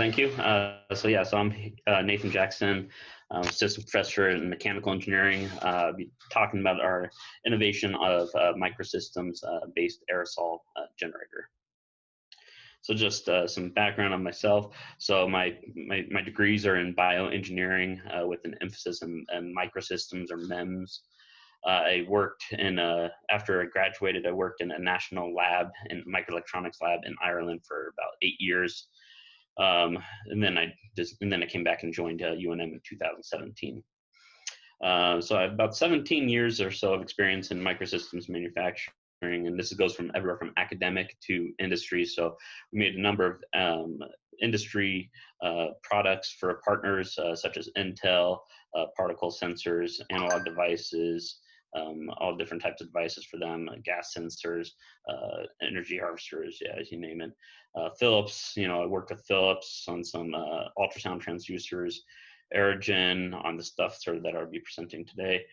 thank you. So I'm Nathan Jackson, assistant professor in mechanical engineering. I'll be talking about our innovation of microsystems-based aerosol generator. So just some background on myself. So my degrees are in bioengineering with an emphasis in microsystems or MEMS. I worked in after I graduated, I worked in a national lab, in microelectronics lab in Ireland for about 8 years. And then I came back and joined UNM in 2017. So I have about 17 years or so of experience in microsystems manufacturing, and this goes from everywhere from academic to industry. So we made a number of industry products for partners such as Intel, particle sensors, analog devices, all different types of devices for them, gas sensors, energy harvesters, yeah, as you name it. Philips, I worked with Philips on some ultrasound transducers, Aerogen on the stuff sort of that I'll be presenting today,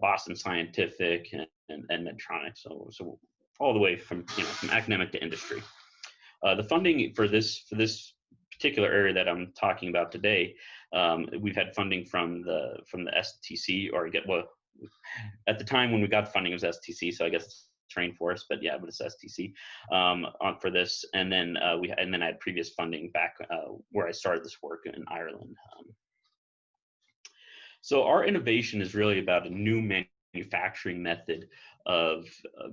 Boston Scientific and Medtronic. So all the way from from academic to industry. The funding for this particular area that I'm talking about today, we've had funding from the STC, at the time when we got funding it was STC, so I guess it's Rainforest, but it's STC for this, and then I had previous funding back where I started this work in Ireland. So our innovation is really about a new manufacturing method of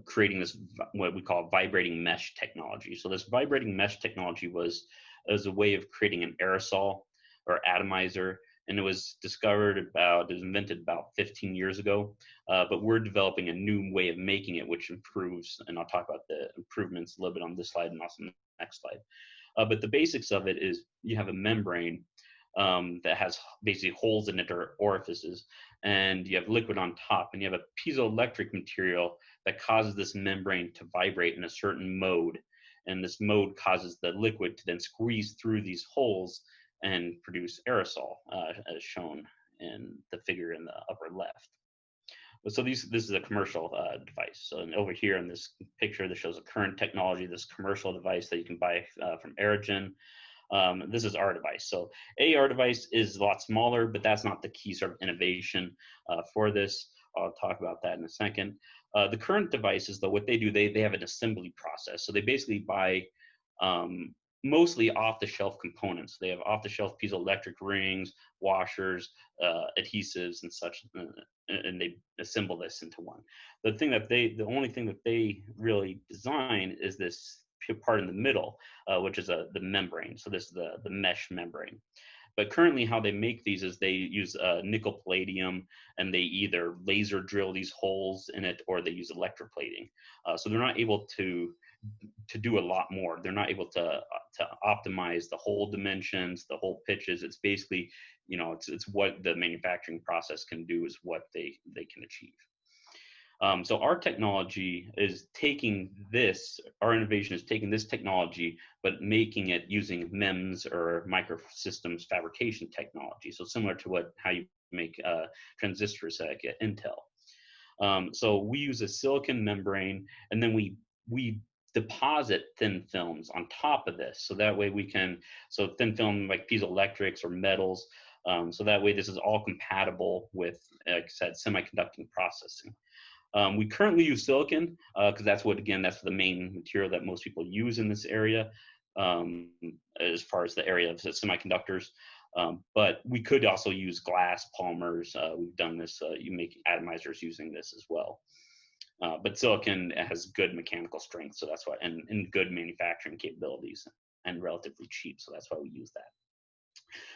creating this, what we call vibrating mesh technology. So this vibrating mesh technology was a way of creating an aerosol or atomizer, and it was invented about 15 years ago, but we're developing a new way of making it, which improves, and I'll talk about the improvements a little bit on this slide and also the next slide. But the basics of it is you have a membrane that has basically holes in it or orifices, and you have liquid on top, and you have a piezoelectric material that causes this membrane to vibrate in a certain mode, and this mode causes the liquid to then squeeze through these holes and produce aerosol, as shown in the figure in the upper left. So this is a commercial device. So over here in this picture, this shows a current technology, this commercial device that you can buy from Aerogen. This is our device. So our device is a lot smaller, but that's not the key sort of innovation for this. I'll talk about that in a second. The current devices, though, what they do, they have an assembly process. So they basically buy mostly off-the-shelf components. They have off-the-shelf piezoelectric rings, washers, adhesives, and such, and they assemble this into one. The only thing that they really design is this part in the middle, which is the membrane. So this is the mesh membrane. But currently how they make these is they use nickel palladium, and they either laser drill these holes in it or they use electroplating. So they're not able to do a lot more. They're not able to optimize the hole dimensions, the hole pitches. It's basically, it's what the manufacturing process can do is what they can achieve. So our technology is our innovation is taking this technology, but making it using MEMS or microsystems fabrication technology. So similar to how you make transistors like at Intel. So we use a silicon membrane, and then we deposit thin films on top of this. So that way so thin film like piezoelectrics or metals. So that way this is all compatible with, like I said, semiconducting processing. We currently use silicon because that's the main material that most people use in this area as far as the area of semiconductors. But we could also use glass, polymers. We've done this. You make atomizers using this as well. But silicon has good mechanical strength, so that's why, and good manufacturing capabilities, and relatively cheap, so that's why we use that.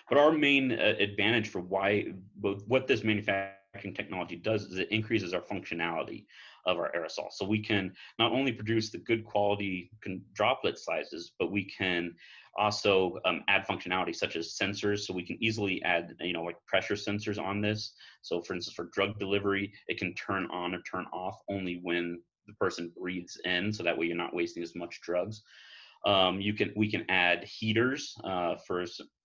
But our main advantage for what this manufacturing technology does is it increases our functionality of our aerosol. So we can not only produce the good quality droplet sizes, but we can also add functionality such as sensors. So we can easily add, like pressure sensors on this. So for instance, for drug delivery, it can turn on or turn off only when the person breathes in. So that way you're not wasting as much drugs. We can add heaters.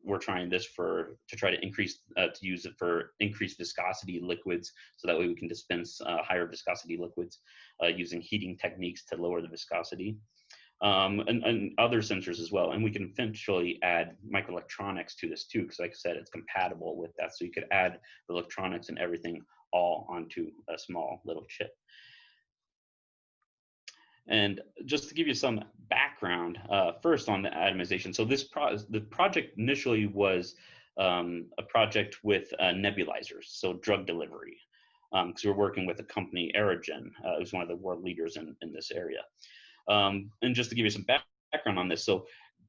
We're trying this to try to use it for increased viscosity liquids, so that way we can dispense higher viscosity liquids using heating techniques to lower the viscosity. and other sensors as well. And we can eventually add microelectronics to this too, because like I said, it's compatible with that. So you could add the electronics and everything all onto a small little chip. And just to give you some background, first on the atomization. So the project initially was a project with nebulizers, so drug delivery, because we're working with a company, Aerogen, who's one of the world leaders in this area. And just to give you some background on this, so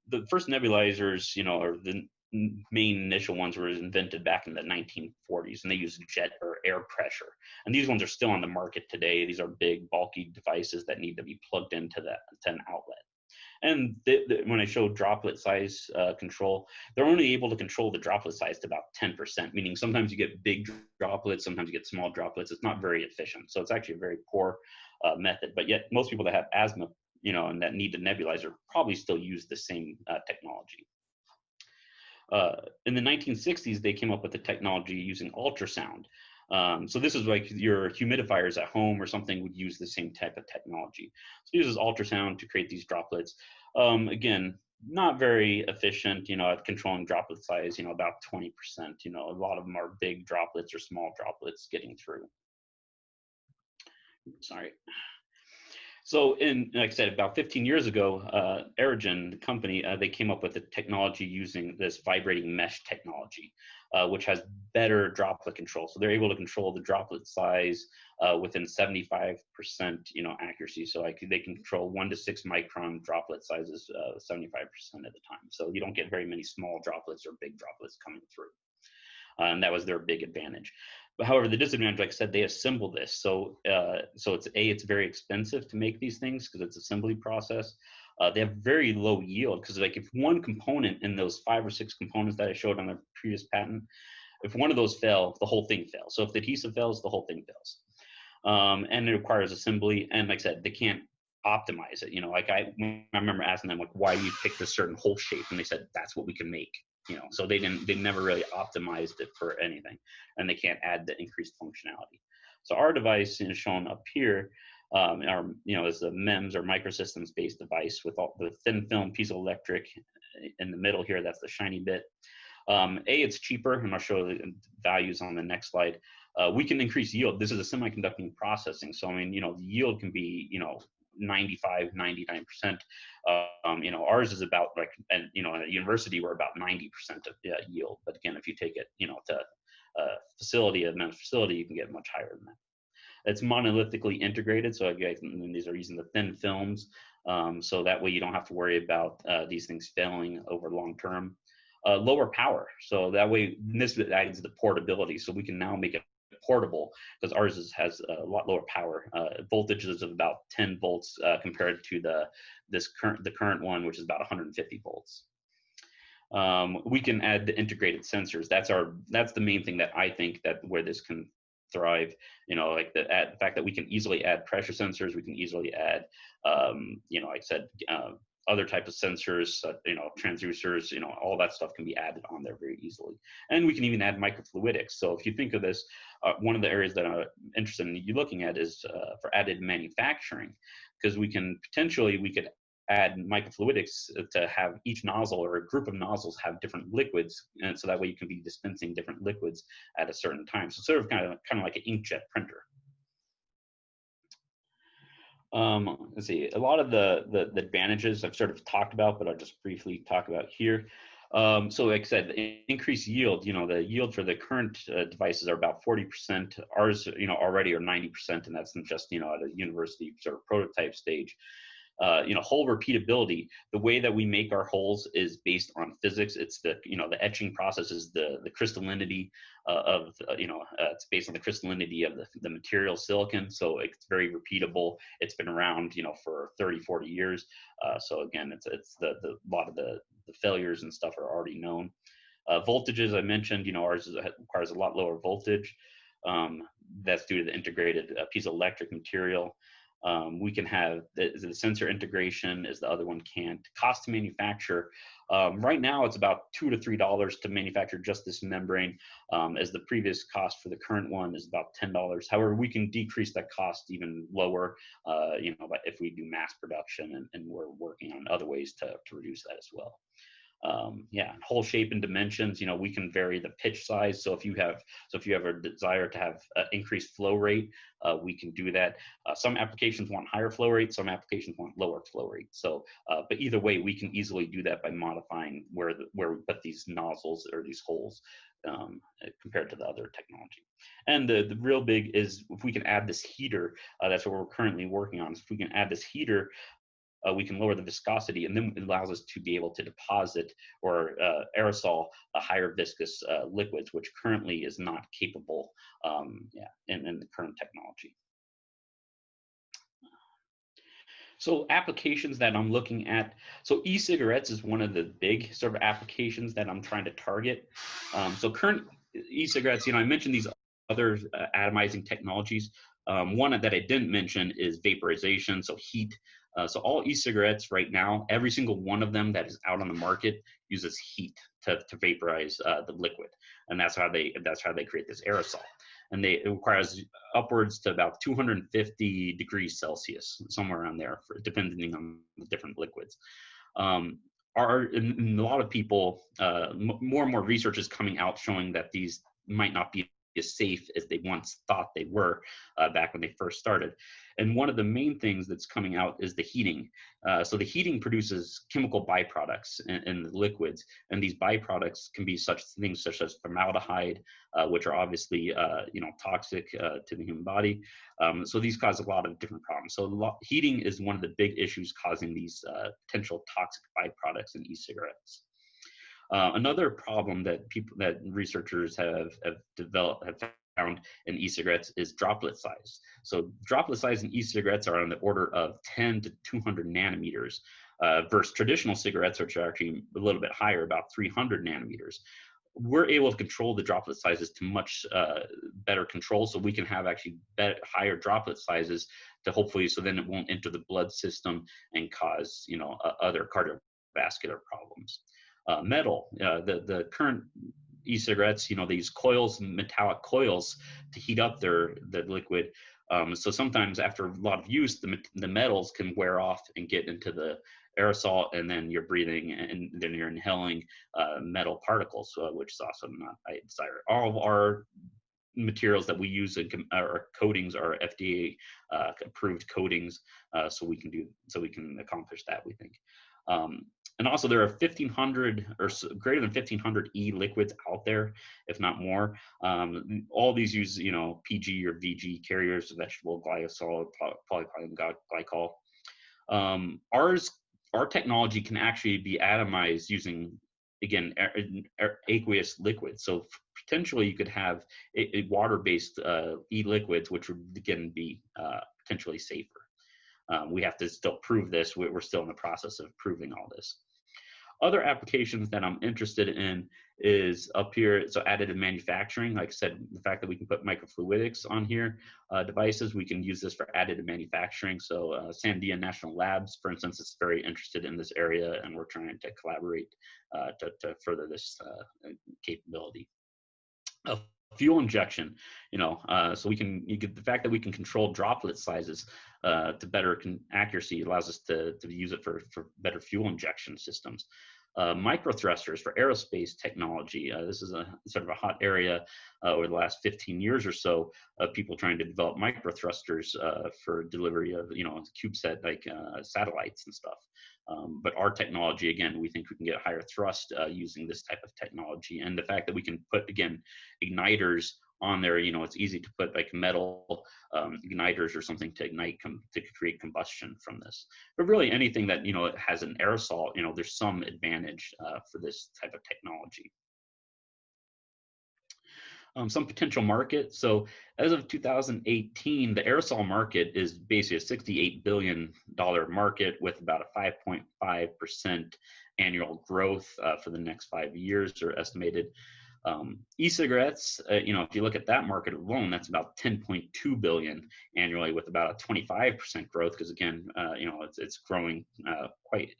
the first nebulizers, or the main initial ones were invented back in the 1940s, and they use jet or air pressure. And these ones are still on the market today. These are big, bulky devices that need to be plugged into an outlet. And when I show droplet size control, they're only able to control the droplet size to about 10%, meaning sometimes you get big droplets, sometimes you get small droplets. It's not very efficient. So it's actually a very poor method. But yet most people that have asthma, and that need the nebulizer probably still use the same technology. In the 1960s, they came up with the technology using ultrasound. So this is like your humidifiers at home or something would use the same type of technology. So it uses ultrasound to create these droplets. Again, not very efficient, at controlling droplet size, about 20%. A lot of them are big droplets or small droplets getting through. Sorry. So like I said, about 15 years ago, Aerogen, the company, they came up with a technology using this vibrating mesh technology, which has better droplet control. So they're able to control the droplet size within 75%, accuracy. So they can control 1 to 6 micron droplet sizes 75% of the time. So you don't get very many small droplets or big droplets coming through. And that was their big advantage. But however, the disadvantage, like I said, they assemble this. So it's very expensive to make these things because it's assembly process. They have very low yield because like if one component in those 5 or 6 components that I showed on the previous patent, if one of those fail, the whole thing fails. So if the adhesive fails, the whole thing fails. And it requires assembly. And like I said, they can't optimize it. I remember asking them like, why do you pick this certain hole shape? And they said, that's what we can make. So they never really optimized it for anything, and they can't add the increased functionality. So our device is shown up here, is a MEMS or microsystems based device with all the thin film piezoelectric in the middle here. That's the shiny bit. It's cheaper, and I'll show the values on the next slide. We can increase yield. This is a semiconducting processing, so the yield can be 95, 99%. Ours is about like, and at a university we're about 90% of yield. But again, if you take it, to a facility, a MEMS facility, you can get much higher than that. It's monolithically integrated, so again, these are using the thin films, so that way you don't have to worry about these things failing over long term. Lower power, so that way this adds the portability, so we can now make it portable because ours has a lot lower power. Voltages of about 10 volts compared to the current one, which is about 150 volts. We can add the integrated sensors. That's the main thing that I think that where this can thrive. Like the fact that we can easily add pressure sensors. We can easily add, like I said, other types of sensors, transducers, all that stuff can be added on there very easily. And we can even add microfluidics. So if you think of this, one of the areas that I'm interested in you looking at is for additive manufacturing, because we could add microfluidics to have each nozzle or a group of nozzles have different liquids, and so that way you can be dispensing different liquids at a certain time. So sort of kind of like an inkjet printer. Let's see, a lot of the advantages I've sort of talked about, but I'll just briefly talk about here. So like I said, increased yield, the yield for the current devices are about 40%. Ours, already are 90%, and that's just, at a university sort of prototype stage. Hole repeatability. The way that we make our holes is based on physics. It's the etching process is the crystallinity it's based on the crystallinity of the material silicon. So it's very repeatable. It's been around, for 30, 40 years. So again, it's a lot of the failures and stuff are already known. Voltages, I mentioned, ours requires a lot lower voltage. That's due to the integrated piezoelectric material. We can have the sensor integration is the other one can't. Cost to manufacture. Right now, it's about $2 to $3 to manufacture just this membrane, as the previous cost for the current one is about $10. However, we can decrease that cost even lower, if we do mass production, and we're working on other ways to reduce that as well. Hole shape and dimensions, we can vary the pitch size. So if you have a desire to have increased flow rate, we can do that. Some applications want higher flow rate, some applications want lower flow rate. So but either way, we can easily do that by modifying where we put these nozzles or these holes, compared to the other technology. And the real big is if we can add this heater. That's what we're currently working on. So if we can add this heater, we can lower the viscosity, and then it allows us to be able to deposit or aerosol a higher viscous liquids, which currently is not capable in the current technology. So applications that I'm looking at, so e-cigarettes is one of the big sort of applications that I'm trying to target. So current e-cigarettes, I mentioned these other atomizing technologies. One that I didn't mention is vaporization, so heat. So all e-cigarettes right now, every single one of them that is out on the market uses heat to vaporize the liquid, and that's how they create this aerosol. And it requires upwards to about 250 degrees Celsius, somewhere around there, depending on the different liquids. And a lot of people, more and more research is coming out showing that these might not be as safe as they once thought they were back when they first started. And one of the main things that's coming out is the heating. So the heating produces chemical byproducts in the liquids, and these byproducts can be such things such as formaldehyde, which are obviously toxic to the human body. So these cause a lot of different problems. So heating is one of the big issues causing these potential toxic byproducts in e-cigarettes. Another problem that researchers have found in e-cigarettes is droplet size. So droplet size in e-cigarettes are on the order of 10 to 200 nanometers, versus traditional cigarettes, which are actually a little bit higher, about 300 nanometers. We're able to control the droplet sizes to much better control, so we can have actually higher droplet sizes to hopefully, so then it won't enter the blood system and cause other cardiovascular problems. Metal, the current e-cigarettes, these coils, metallic coils, to heat up the liquid. So sometimes after a lot of use, the metals can wear off and get into the aerosol, and then you're breathing, and then you're inhaling metal particles, which is also not desired. All of our materials that we use in our coatings are FDA approved coatings, so we can accomplish that, we think. And also there are 1,500 or greater than 1,500 e-liquids out there, if not more. All these use, PG or VG carriers, vegetable glycol, polyethylene glycol. Our technology can actually be atomized using, again, aqueous liquids. So potentially you could have a water-based e-liquids, which would again be potentially safer. We have to still prove this. We're still in the process of proving all this. Other applications that I'm interested in is up here. So additive manufacturing, like I said, the fact that we can put microfluidics on here, devices, we can use this for additive manufacturing. So Sandia National Labs, for instance, is very interested in this area, and we're trying to collaborate to further this capability. Fuel injection, so the fact that we can control droplet sizes to better accuracy allows us to use it for better fuel injection systems. Micro thrusters for aerospace technology. This is a sort of a hot area over the last 15 years or so of people trying to develop micro thrusters for delivery of CubeSat like satellites and stuff. But our technology, again, we think we can get higher thrust using this type of technology, and the fact that we can put, again, igniters on there. It's easy to put like metal igniters or something to ignite to create combustion from this. But really, anything that it has an aerosol, there's some advantage for this type of technology. Some potential market. So as of 2018, the aerosol market is basically a $68 billion market with about a 5.5% annual growth for the next 5 years, or estimated. E-cigarettes, if you look at that market alone, that's about 10.2 billion annually, with about a 25% growth. Because again, it's growing quite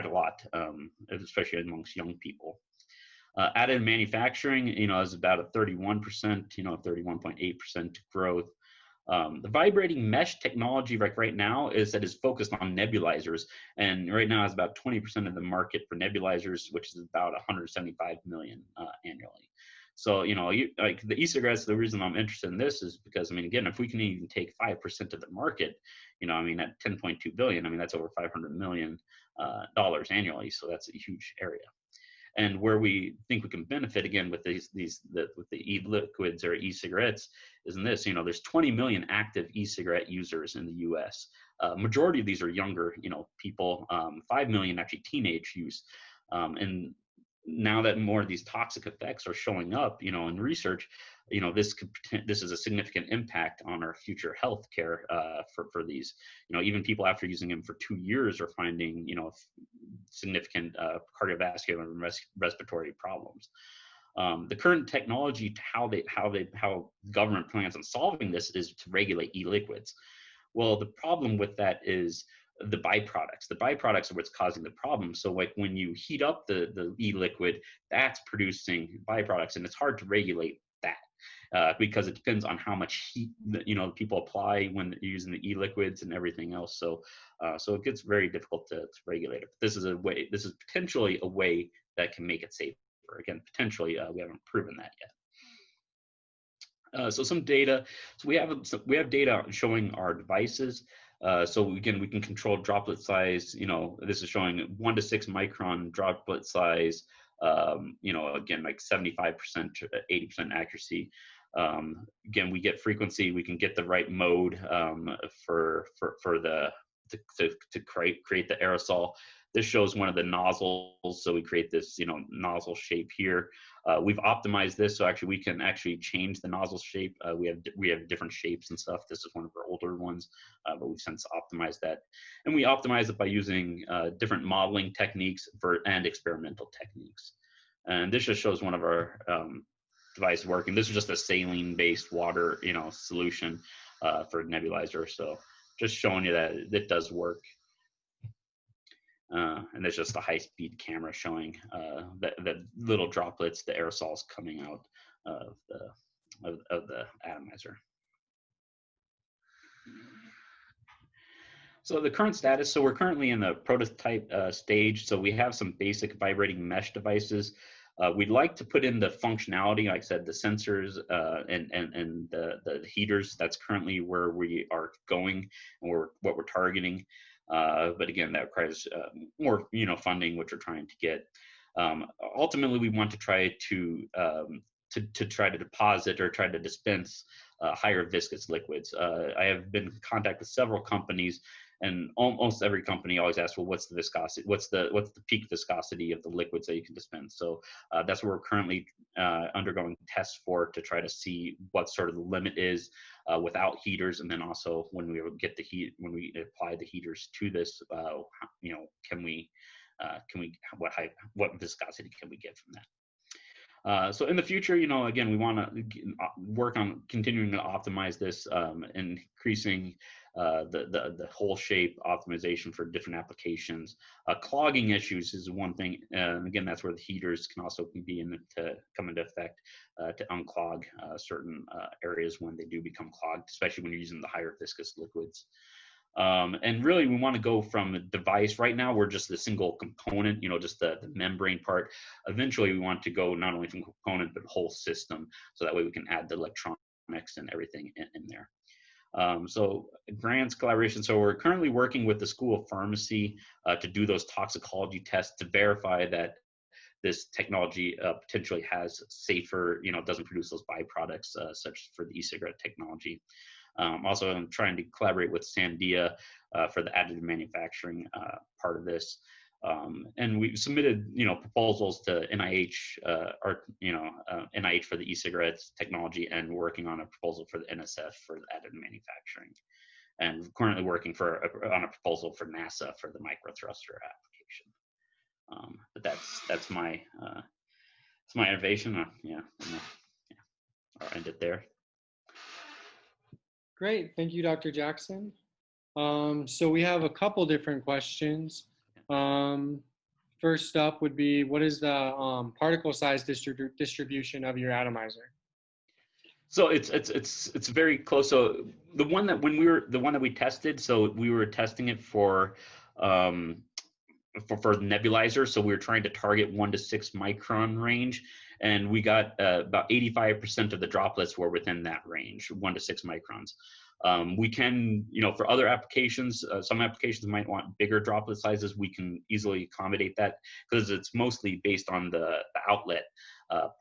a lot, especially amongst young people. Additive manufacturing, is about a 31%, 31.8% growth. The vibrating mesh technology right now is focused on nebulizers, and right now is about 20% of the market for nebulizers, which is about 175 million annually. So like the e-cigarettes, the reason I'm interested in this is because again, if we can even take 5% of the market, at 10.2 billion, that's over 500 million dollars annually. So that's a huge area. And where we think we can benefit again with with the e-liquids or e-cigarettes is in this. There's 20 million active e-cigarette users in the U.S. Majority of these are younger, people. 5 million actually teenage use, and now that more of these toxic effects are showing up, in research, this is a significant impact on our future health care for these. Even people after using them for 2 years are finding, significant cardiovascular and respiratory problems. The current technology, how government plans on solving this is to regulate e-liquids. Well, the problem with that is the byproducts. The byproducts are what's causing the problem. So like when you heat up the e-liquid, that's producing byproducts, and it's hard to regulate that because it depends on how much heat people apply when they're using the e-liquids and everything else. So it gets very difficult to regulate it. But this is potentially a way that can make it safer. Again, potentially, we haven't proven that yet. So some data. So we have data showing our devices. So again, we can control droplet size. This is showing 1 to 6 micron droplet size. Again, like 75%, 80% accuracy. Again, we get frequency. We can get the right mode for to create the aerosol. This shows one of the nozzles, so we create this nozzle shape here. We've optimized this, so actually we can actually change the nozzle shape. We have different shapes and stuff. This is one of our older ones, but we've since optimized that, and we optimize it by using different modeling techniques and experimental techniques. And this just shows one of our devices working. This is just a saline-based water solution for nebulizer. So just showing you that it does work. And there's just a high-speed camera showing the little droplets, the aerosols coming out of the atomizer. So the current status, so we're currently in the prototype stage. So we have some basic vibrating mesh devices. We'd like to put in the functionality, like I said, the sensors and the heaters. That's currently where we are going and what we're targeting. But again, that requires more funding, which we're trying to get. Ultimately, we want to try to try to deposit or try to dispense higher viscous liquids. I have been in contact with several companies, and almost every company always asks, well, what's the viscosity? What's the peak viscosity of the liquids that you can dispense? So that's what we're currently undergoing tests for, to try to see what sort of the limit is without heaters, and then also when we get the heat, when we apply the heaters to this, what viscosity can we get from that? So in the future, again, we want to work on continuing to optimize this, increasing the whole shape optimization for different applications. Clogging issues is one thing. Again, that's where the heaters can also come into effect to unclog certain areas when they do become clogged, especially when you're using the higher viscous liquids. And really, we want to go from a device. Right now, we're just the single component, just the membrane part. Eventually, we want to go not only from component, but whole system, so that way we can add the electronics and everything in there. So grants, collaboration. So we're currently working with the School of Pharmacy to do those toxicology tests to verify that this technology potentially has safer, doesn't produce those byproducts such for the e-cigarette technology. Also, I'm trying to collaborate with Sandia for the additive manufacturing part of this. And we submitted, proposals to NIH, NIH for the e-cigarettes technology, and working on a proposal for the NSF for the additive manufacturing. And currently working on a proposal for NASA for the microthruster application. But that's my It's my innovation. Yeah, I'll end it there. Great. Thank you, Dr. Jackson. So we have a couple different questions. Um, First up would be, what is the particle size distribution of your atomizer? So it's very close. So the one that we tested, so we were testing it um, for the nebulizer. So we were trying to target 1 to 6 micron range, and we got about 85% of the droplets were within that range, 1 to 6 microns. We can, for other applications, some applications might want bigger droplet sizes. We can easily accommodate that because it's mostly based on the outlet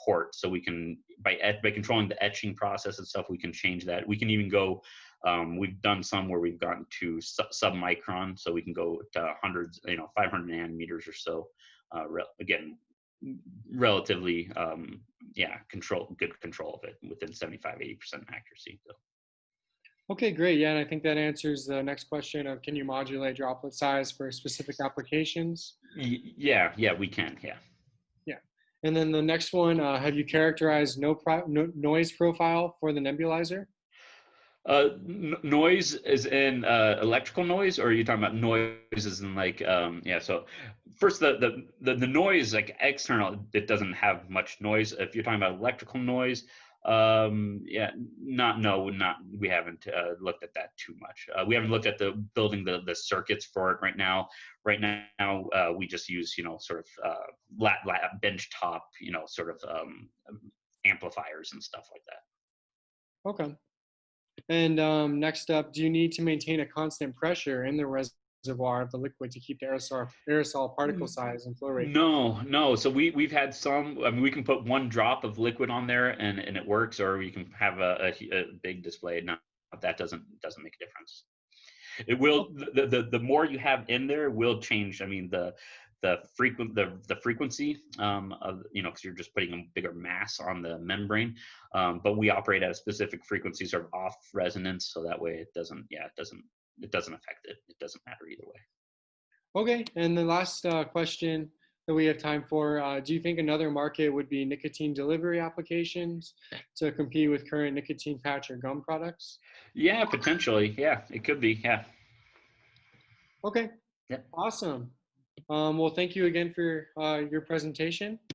port. So we can, by controlling the etching process and stuff, we can change that. We can even go. We've done some where we've gotten to sub-micron, so we can go to hundreds, 500 nanometers or so. Again, relatively, good control of it within 75-80% accuracy. So. Okay, great. Yeah, and I think that answers the next question of, can you modulate droplet size for specific applications? Yeah, we can. Yeah. Yeah. And then the next one, have you characterized no noise profile for the nebulizer? Noise is in electrical noise, or are you talking about noise as in like yeah? So first, the noise, like external, it doesn't have much noise. If you're talking about electrical noise, yeah, not we haven't looked at that too much. We haven't looked at building the circuits for it right now. Right now, we just use sort of bench top sort of amplifiers and stuff like that. Okay. And next up, do you need to maintain a constant pressure in the reservoir of the liquid to keep the aerosol particle size and flow rate? No. So we've had some. I mean, we can put one drop of liquid on there and it works, or we can have a big display. No, that doesn't make a difference. It will. The more you have in there will change. I mean, the frequency of because you're just putting a bigger mass on the membrane. But we operate at a specific frequency, sort of off resonance, so that way it doesn't affect it. It doesn't matter either way. Okay, and the last question that we have time for, do you think another market would be nicotine delivery applications to compete with current nicotine patch or gum products? Yeah, potentially. Yeah, it could be. Yeah. Okay, Yep. awesome. Well, thank you again for your presentation.